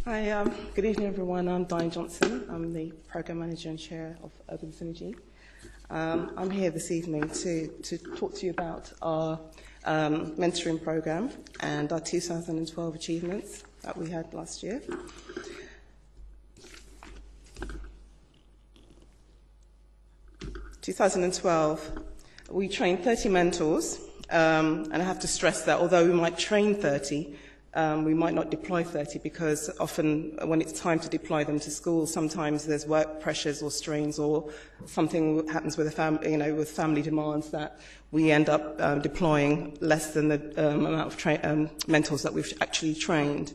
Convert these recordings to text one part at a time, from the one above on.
Hi, good evening everyone. I'm Diane Johnson. I'm the Program Manager and Chair of Urban Synergy. I'm here this evening to talk to you about our mentoring program and our 2012 achievements that we had last year. In 2012, we trained 30 mentors, and I have to stress that although we might train 30, we might not deploy 30 because often when it's time to deploy them to school, sometimes there's work pressures or strains or something happens with with family demands that we end up deploying less than the amount of mentors that we've actually trained.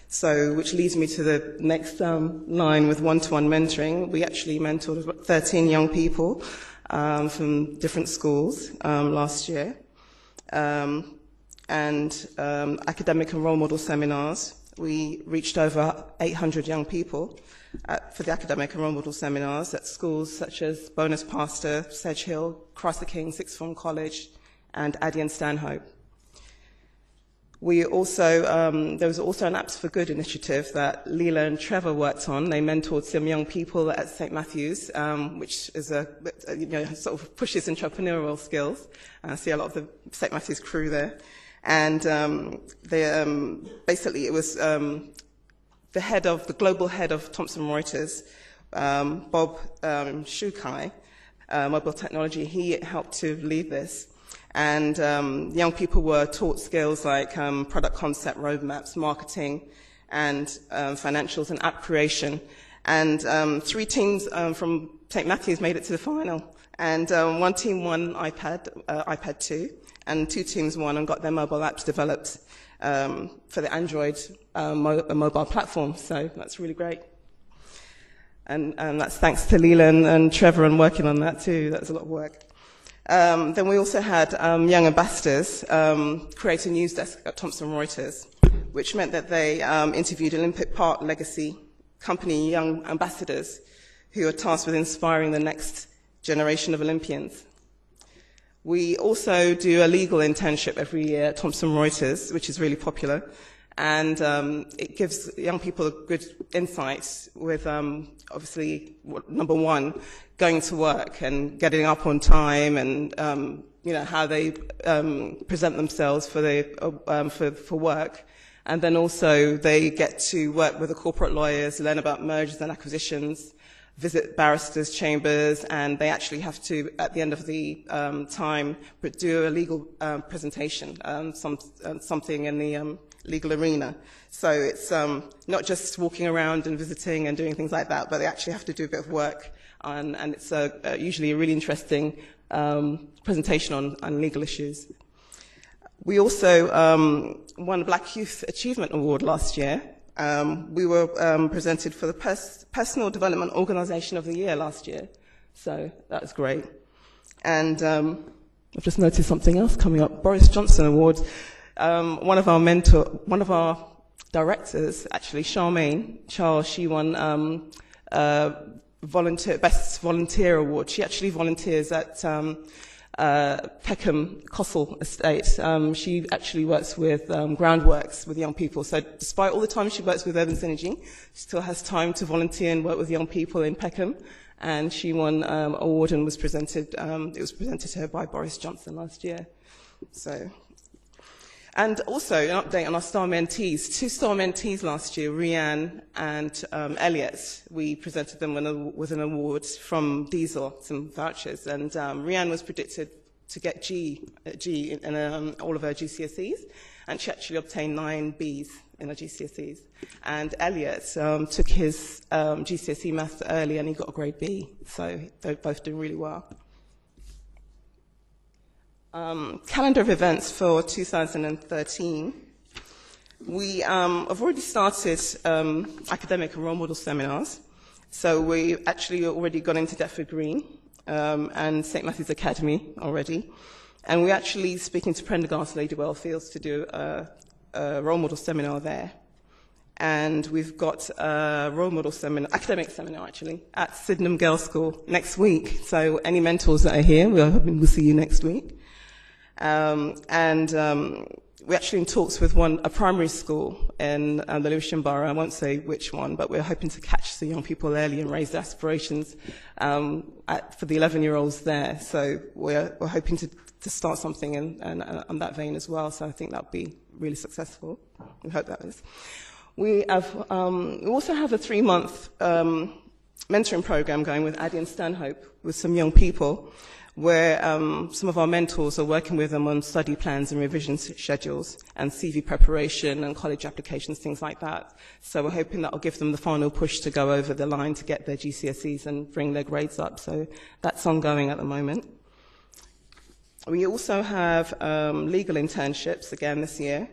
So, which leads me to the next line with one-to-one mentoring. We actually mentored 13 young people from different schools last year. And academic and role model seminars. We reached over 800 young people for the academic and role model seminars at schools such as Bonus Pastor, Sedge Hill, Christ the King, Sixth Form College, and Addie and Stanhope. We also, there was also an Apps for Good initiative that Leela and Trevor worked on. They mentored some young people at St. Matthew's, which is sort of pushes entrepreneurial skills. I see a lot of the St. Matthew's crew there. And basically it was the global head of Thomson Reuters, Bob Shukai, Mobile Technology. He helped to lead this. And young people were taught skills like product concept, roadmaps, marketing, and financials and app creation. And 3 teams from St. Matthew's made it to the final. And 1 team won iPad 2. And 2 teams won and got their mobile apps developed for the Android mobile platform. So that's really great. And that's thanks to Leland and Trevor and working on that too. That's a lot of work. Then we also had young ambassadors create a news desk at Thomson Reuters, which meant that they interviewed Olympic Park legacy company young ambassadors who are tasked with inspiring the next generation of Olympians. We also do a legal internship every year at Thomson Reuters, which is really popular, and it gives young people a good insight with, obviously, number 1, going to work and getting up on time, and how they present themselves for work, and then also they get to work with the corporate lawyers, learn about mergers and acquisitions, visit barristers' chambers, and they actually have to, at the end of the time, do a legal presentation, something in the legal arena. So it's not just walking around and visiting and doing things like that, but they actually have to do a bit of work, and it's usually a really interesting presentation on legal issues. We also won a Black Youth Achievement Award last year. We were presented for the Personal Development Organisation of the Year last year, so that was great. And I've just noticed something else coming up. Boris Johnson Awards. One of our directors, actually, Charmaine Charles, she won Best Volunteer Award. She actually volunteers at Peckham Castle Estate. She actually works with groundworks with young people. So despite all the time she works with Urban Synergy, she still has time to volunteer and work with young people in Peckham. And she won an award and was presented. It was presented to her by Boris Johnson last year. So, and also an update on our star mentees. 2 star mentees last year, Rianne and Elliot. We presented them with an award from Diesel, some vouchers. And Rianne was predicted to get G in all of her GCSEs, and she actually obtained 9 Bs in her GCSEs. And Elliot took his GCSE maths early, and he got a grade B. So they're both doing really well. Calendar of events for 2013. We have already started academic and role model seminars. So we actually already got into Deptford Green and St. Matthew's Academy already. And we're actually speaking to Prendergast Lady Wellfields to do a role model seminar there. And we've got a role model seminar, academic seminar actually, at Sydenham Girls' School next week. So any mentors that are here, we'll see you next week. we're actually in talks with a primary school in the Lewisham Borough. I won't say which one, but we're hoping to catch the young people early and raise their aspirations for the 11-year-olds there. So we're hoping to start something on that vein as well. So I think that'll be really successful. We hope that is. We also have a 3-month mentoring program going with Addie and Stanhope with some young people, where some of our mentors are working with them on study plans and revision schedules and CV preparation and college applications, things like that. So we're hoping that will give them the final push to go over the line to get their GCSEs and bring their grades up. So that's ongoing at the moment. We also have legal internships again this year,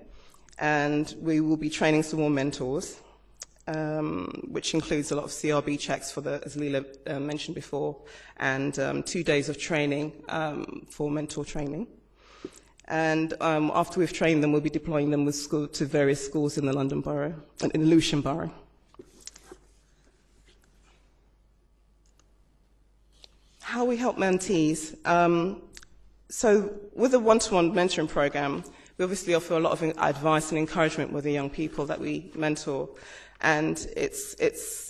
and we will be training some more mentors, which includes a lot of CRB checks for as Leela mentioned before, and 2 days of training for mentor training. And after we've trained them, we'll be deploying them to various schools in the London Borough, in the Lewisham Borough. How we help mentees. So with the one-to-one mentoring program, we obviously offer a lot of advice and encouragement with the young people that we mentor. And it's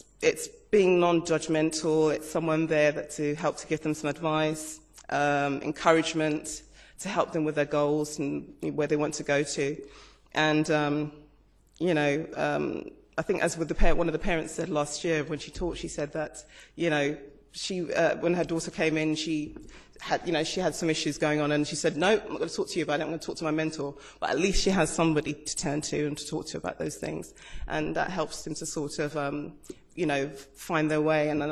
being non-judgmental. It's someone there to help to give them some advice, encouragement, to help them with their goals and where they want to go to. And, I think as with one of the parents said last year when she taught, she said that, when her daughter came in, she had some issues going on, and she said, no, I'm not going to talk to you about it, I'm going to talk to my mentor. But at least she has somebody to turn to and to talk to about those things. And that helps them to sort of, find their way. And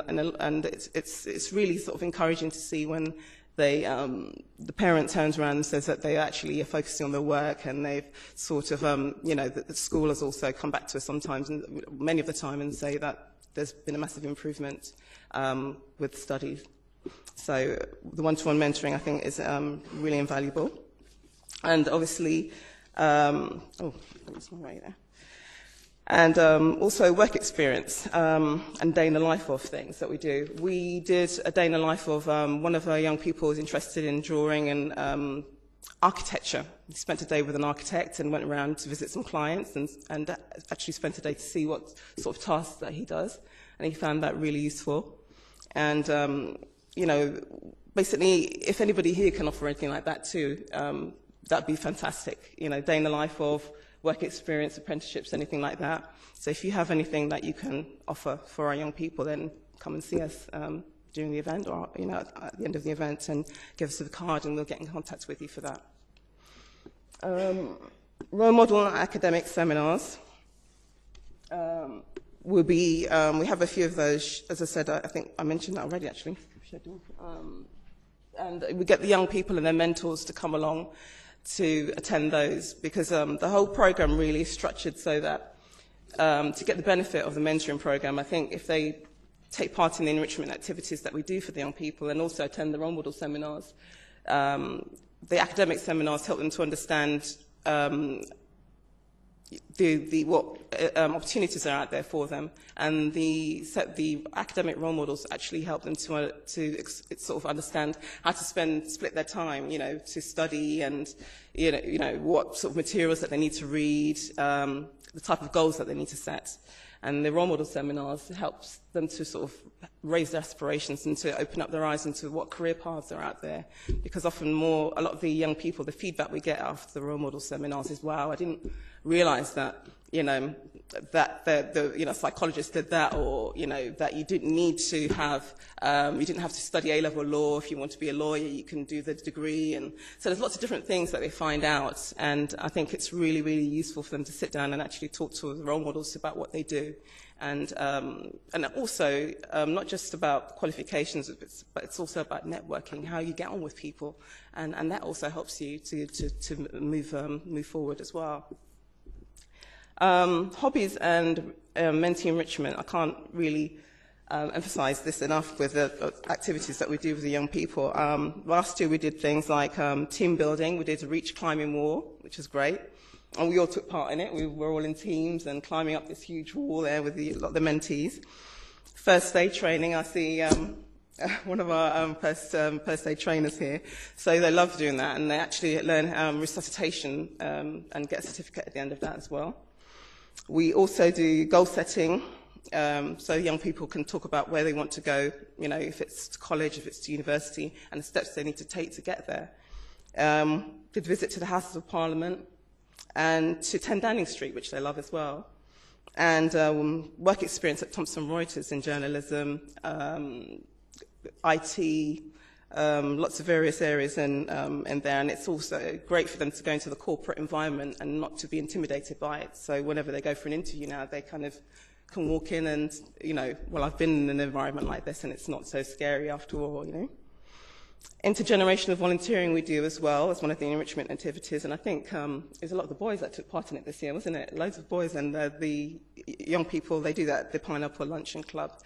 it's really sort of encouraging to see when the parent turns around and says that they actually are focusing on their work, and they've sort of, the school has also come back to us sometimes, and many of the time, and say that there's been a massive improvement with studies. So the one-to-one mentoring, I think, is really invaluable. And obviously, and also work experience and day in the life of things that we do. We did a day in the life of one of our young people who's interested in drawing and architecture. He spent a day with an architect and went around to visit some clients and actually spent a day to see what sort of tasks that he does. And he found that really useful. And basically, if anybody here can offer anything like that too, that'd be fantastic. Day in the life of work experience, apprenticeships, anything like that. So if you have anything that you can offer for our young people, then come and see us during the event, or at the end of the event, and give us a card, and we'll get in contact with you for that. Role model and academic seminars. We have a few of those, as I said, I think I mentioned that already actually. And we get the young people and their mentors to come along to attend those, because the whole program really is structured so that to get the benefit of the mentoring program, I think if they take part in the enrichment activities that we do for the young people and also attend the role model seminars, the academic seminars help them to understand what opportunities are out there for them, and the academic role models actually help them to sort of understand how to split their time, to study, and what sort of materials that they need to read, the type of goals that they need to set. And the role model seminars helps them to sort of raise their aspirations and to open up their eyes into what career paths are out there. Because often a lot of the young people, the feedback we get after the role model seminars is, wow, I didn't realize that, that the psychologist did that, or, that you didn't need to have, you didn't have to study A-level law. If you want to be a lawyer, you can do the degree. And so there's lots of different things that they find out. And I think it's really, really useful for them to sit down and actually talk to the role models about what they do. And also, not just about qualifications, but it's also about networking, how you get on with people. And that also helps you to move forward as well. Hobbies and mentee enrichment. I can't really emphasize this enough with the activities that we do with the young people. Last year we did things like team building. We did a reach climbing wall, which was great. And we all took part in it. We were all in teams and climbing up this huge wall there with a lot of the mentees. First aid training. I see one of our first aid trainers here. So they love doing that, and they actually learn resuscitation and get a certificate at the end of that as well. We also do goal setting, so young people can talk about where they want to go, you know, if it's to college, if it's to university, and the steps they need to take to get there. Did visit to the Houses of Parliament and to 10 Downing Street, which they love as well. And work experience at Thomson Reuters in journalism, IT, lots of various areas in there, and it's also great for them to go into the corporate environment and not to be intimidated by it. So whenever they go for an interview now, they kind of can walk in and, you know, well, I've been in an environment like this and it's not so scary after all, you know. Intergenerational volunteering we do as well as one of the enrichment activities, and I think there's a lot of the boys that took part in it this year, wasn't it? Loads of boys, and the young people, they do that at the Pineapple Luncheon Club,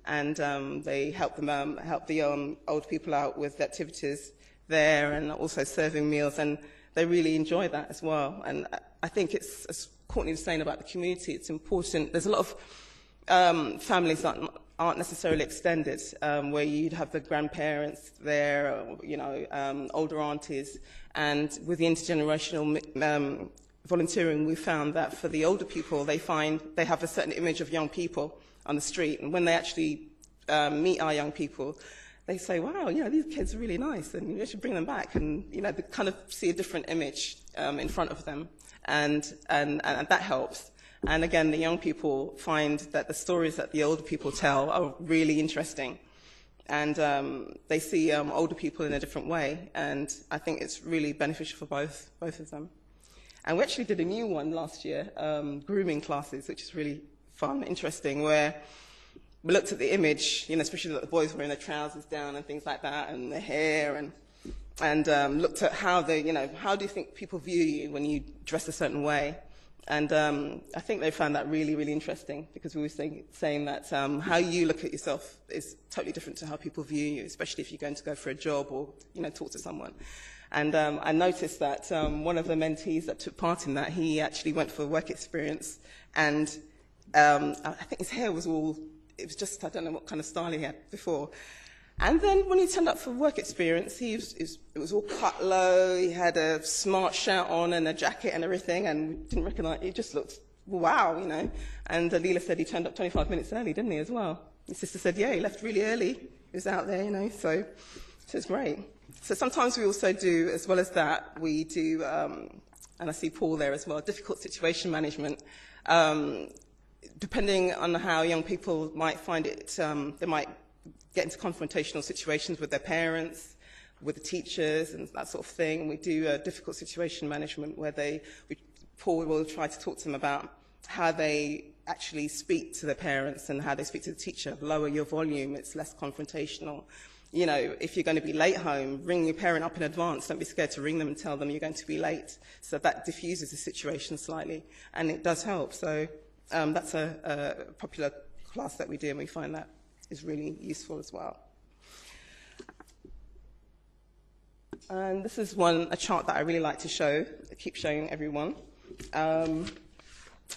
and they help them help the old people out with the activities there, and also serving meals, and they really enjoy that as well. And I think it's, as Courtney was saying about the community, it's important. There's a lot of families that aren't necessarily extended, where you'd have the grandparents there, you know, older aunties, and with the intergenerational volunteering, we found that for the older people, they find they have a certain image of young people on the street, and when they actually meet our young people, they say, wow, you know, these kids are really nice, and you should bring them back, and, you know, they kind of see a different image in front of them, and that helps. And again, the young people find that the stories that the older people tell are really interesting. And they see older people in a different way. And I think it's really beneficial for both of them. And we actually did a new one last year, grooming classes, which is really fun, interesting, where we looked at the image, you know, especially the boys wearing their trousers down and things like that, and their hair, and looked at how they, you know, how do you think people view you when you dress a certain way? And I think they found that really, really interesting, because we were saying that how you look at yourself is totally different to how people view you, especially if you're going to go for a job or, you know, talk to someone. And I noticed that one of the mentees that took part in that, he actually went for work experience, and I think his hair was all, it was just, I don't know what kind of style he had before. And then when he turned up for work experience, it was all cut low, he had a smart shirt on and a jacket and everything, and didn't recognise, it just looked, wow, you know. And Leela said he turned up 25 minutes early, didn't he, as well? His sister said, yeah, he left really early, he was out there, you know, so it's great. So sometimes we also do, as well as that, we do, and I see Paul there as well, difficult situation management. Depending on how young people might find it, they might get into confrontational situations with their parents, with the teachers, and that sort of thing. We do difficult situation management where Paul will try to talk to them about how they actually speak to their parents and how they speak to the teacher. Lower your volume, it's less confrontational. You know, if you're going to be late home, ring your parent up in advance. Don't be scared to ring them and tell them you're going to be late. So that diffuses the situation slightly, and it does help. So that's a popular class that we do, and we find that is really useful as well. And this is a chart that I really like to show, I keep showing everyone,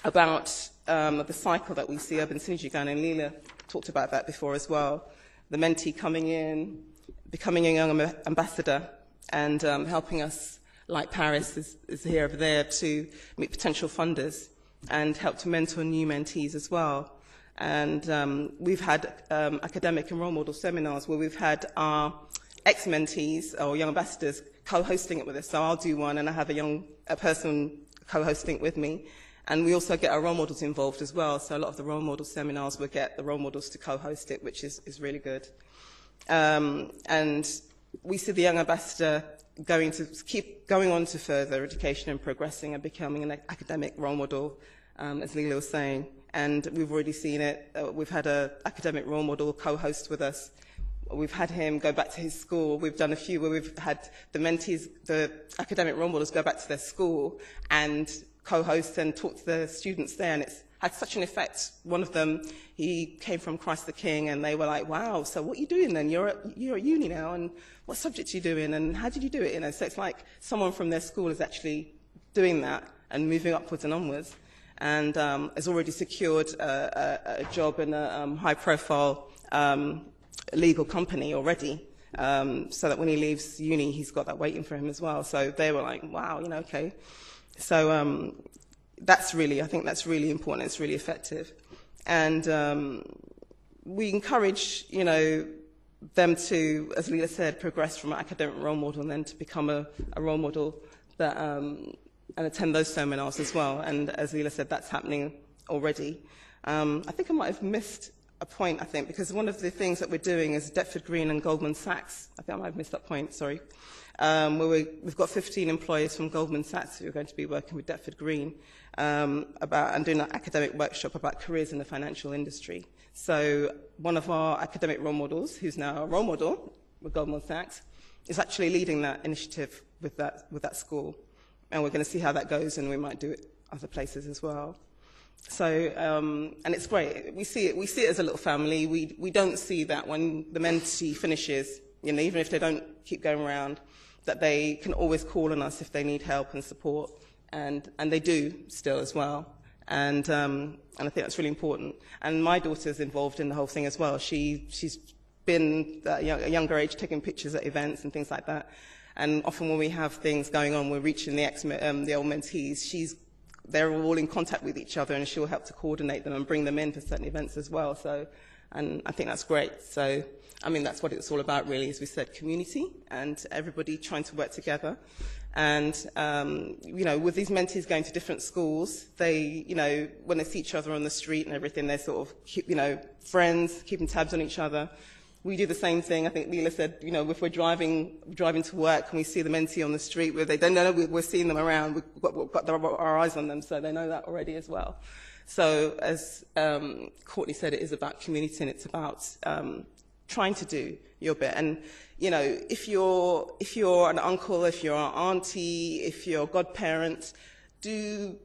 about the cycle that we see urban synergy going, and Leela talked about that before as well. The mentee coming in, becoming a young ambassador, and helping us, like Paris is here over there, to meet potential funders and help to mentor new mentees as well. And we've had academic and role model seminars where we've had our ex-mentees or young ambassadors co-hosting it with us. So I'll do one, and I have a person co-hosting it with me. And we also get our role models involved as well. So a lot of the role model seminars, we get the role models to co-host it, which is really good. And we see the young ambassador keep going on to further education and progressing and becoming an academic role model, as Leela was saying. And we've already seen it. We've had an academic role model co-host with us. We've had him go back to his school. We've done a few where we've had the mentees, the academic role models, go back to their school and co-host and talk to the students there. And it's had such an effect. One of them, he came from Christ the King, and they were like, wow, so what are you doing then? You're at uni now, and what subjects are you doing, and how did you do it? You know, so it's like someone from their school is actually doing that and moving upwards and onwards. And has already secured a job in a high-profile a legal company already, so that when he leaves uni, he's got that waiting for him as well. So they were like, wow, okay. So I think that's really important. It's really effective. And we encourage, them to, as Leela said, progress from an academic role model and then to become a role model that, and attend those seminars as well. And as Leela said, that's happening already. I think I might have missed a point, because one of the things that we're doing is Deptford Green and Goldman Sachs. I think I might have missed that point, sorry. Where we've got 15 employees from Goldman Sachs who are going to be working with Deptford Green and doing an academic workshop about careers in the financial industry. So one of our academic role models, who's now a role model with Goldman Sachs, is actually leading that initiative with that school. And we're going to see how that goes, and we might do it other places as well. So, and it's great. We see it as a little family. We don't see that when the mentee finishes, even if they don't keep going around, that they can always call on us if they need help and support, and they do still as well. And I think that's really important. And my daughter's involved in the whole thing as well. She's been at a younger age taking pictures at events and things like that. And often when we have things going on, we're reaching the old mentees. They're all in contact with each other, and she'll help to coordinate them and bring them in for certain events as well. So, and I think that's great. So, that's what it's all about, really, as we said, community and everybody trying to work together. And, with these mentees going to different schools, they, when they see each other on the street and everything, they sort of keep, friends, keeping tabs on each other. We do the same thing. I think Leela said, if we're driving to work and we see the mentee on the street, where they don't know we're seeing them around, we've got our eyes on them, so they know that already as well. So as Courtney said, it is about community, and it's about trying to do your bit. And if you're an uncle, if you're an auntie, if you're a godparent, do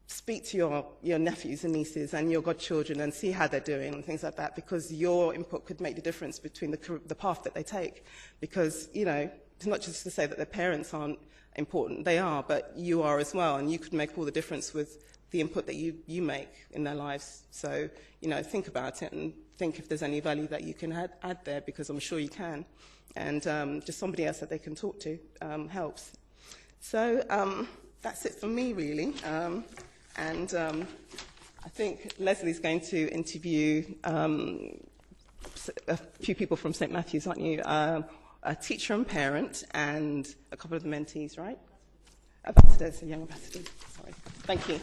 speak to your nephews and nieces and your godchildren and see how they're doing and things like that, because your input could make the difference between the path that they take. Because, it's not just to say that their parents aren't important, they are, but you are as well, and you could make all the difference with the input that you make in their lives. So, think about it and think if there's any value that you can add there, because I'm sure you can. And just somebody else that they can talk to helps. So that's it for me, really. And I think Leslie's going to interview a few people from St. Matthew's, aren't you? A teacher and parent, and a couple of the mentees, right? Ambassadors, young ambassadors. Sorry. Thank you.